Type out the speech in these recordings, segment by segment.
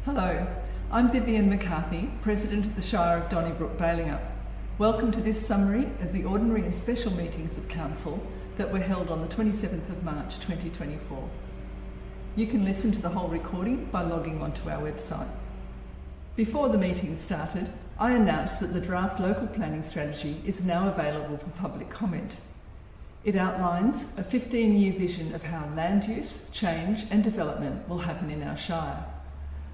Hello, I'm Vivian McCarthy, President of the Shire of Donnybrook-Balingup. Welcome to this summary of the ordinary and special meetings of Council that were held on the 27th of March 2024. You can listen to the whole recording by logging onto our website. Before the meeting started, I announced that the draft local planning strategy is now available for public comment. It outlines a 15-year vision of how land use, change and development will happen in our Shire.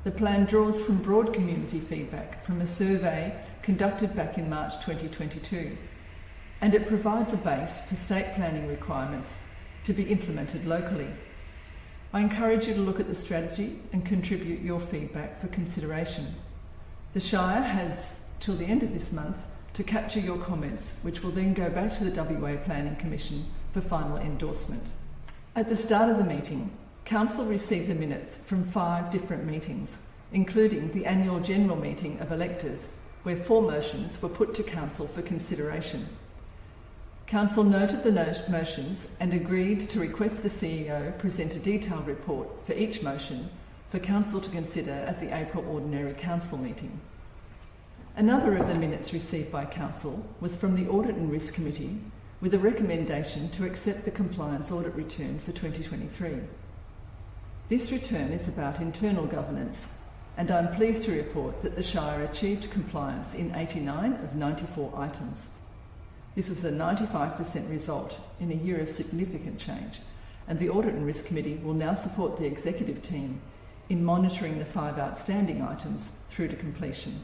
The plan draws from broad community feedback from a survey conducted back in March 2022, and it provides a base for state planning requirements to be implemented locally. I encourage you to look at the strategy and contribute your feedback for consideration. The Shire has till the end of this month to capture your comments, which will then go back to the WA Planning Commission for final endorsement. At the start of the meeting, Council received the minutes from 5 different meetings, including the annual general meeting of electors, where 4 motions were put to Council for consideration. Council noted the motions and agreed to request the CEO present a detailed report for each motion for Council to consider at the April Ordinary Council meeting. Another of the minutes received by Council was from the Audit and Risk Committee with a recommendation to accept the compliance audit return for 2023. This return is about internal governance, and I'm pleased to report that the Shire achieved compliance in 89 of 94 items. This was a 95% result in a year of significant change, and the Audit and Risk Committee will now support the executive team in monitoring the 5 outstanding items through to completion.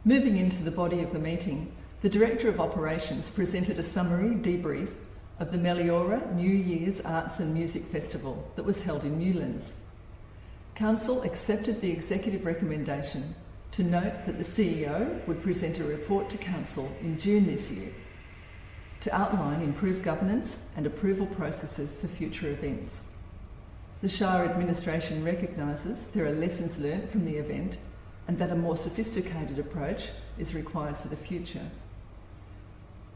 Moving into the body of the meeting, the Director of Operations presented a summary debrief of the Meliora New Year's Arts and Music Festival that was held in Newlands. Council accepted the executive recommendation to note that the CEO would present a report to Council in June this year to outline improved governance and approval processes for future events. The Shire Administration recognises there are lessons learnt from the event and that a more sophisticated approach is required for the future.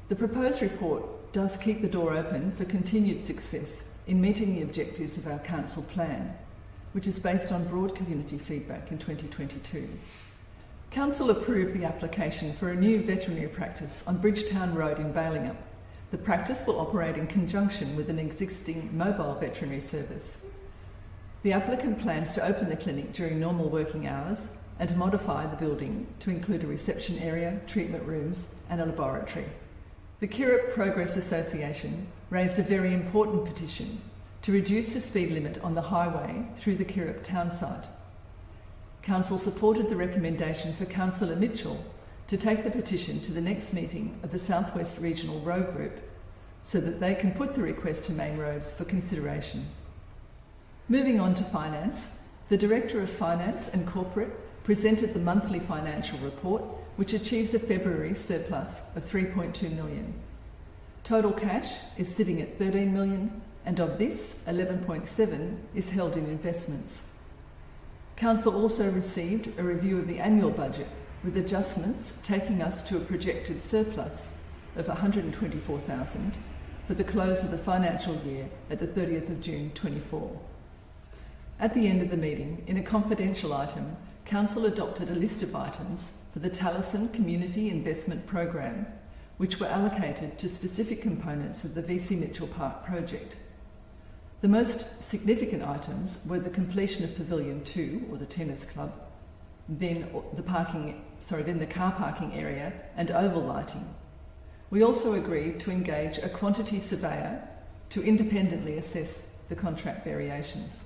The proposed report does keep the door open for continued success in meeting the objectives of our Council plan, which is based on broad community feedback in 2022. Council approved the application for a new veterinary practice on Bridgetown Road in Balingup. The practice will operate in conjunction with an existing mobile veterinary service. The applicant plans to open the clinic during normal working hours and modify the building to include a reception area, treatment rooms and a laboratory. The Kirrip Progress Association raised a very important petition to reduce the speed limit on the highway through the Kirrip town site. Council supported the recommendation for Councillor Mitchell to take the petition to the next meeting of the South West Regional Road Group so that they can put the request to Main Roads for consideration. Moving on to finance, the Director of Finance and Corporate presented the monthly financial report, which achieves a February surplus of 3.2 million. Total cash is sitting at 13 million, and of this, 11.7 is held in investments. Council also received a review of the annual budget, with adjustments taking us to a projected surplus of 124,000 for the close of the financial year at the 30th of June 24. At the end of the meeting, in a confidential item, Council adopted a list of items for the Taliesin Community Investment Program, which were allocated to specific components of the VC Mitchell Park project. The most significant items were the completion of Pavilion 2, or the tennis club, then the car parking area and oval lighting. We also agreed to engage a quantity surveyor to independently assess the contract variations.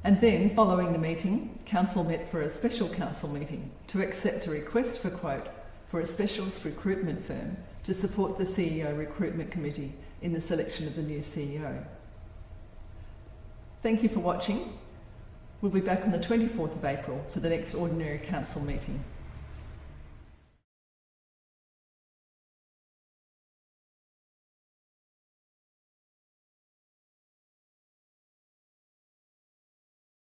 And then, following the meeting, Council met for a special Council meeting to accept a request for quote for a specialist recruitment firm to support the CEO Recruitment Committee in the selection of the new CEO. Thank you for watching. We'll be back on the 24th of April for the next Ordinary Council meeting.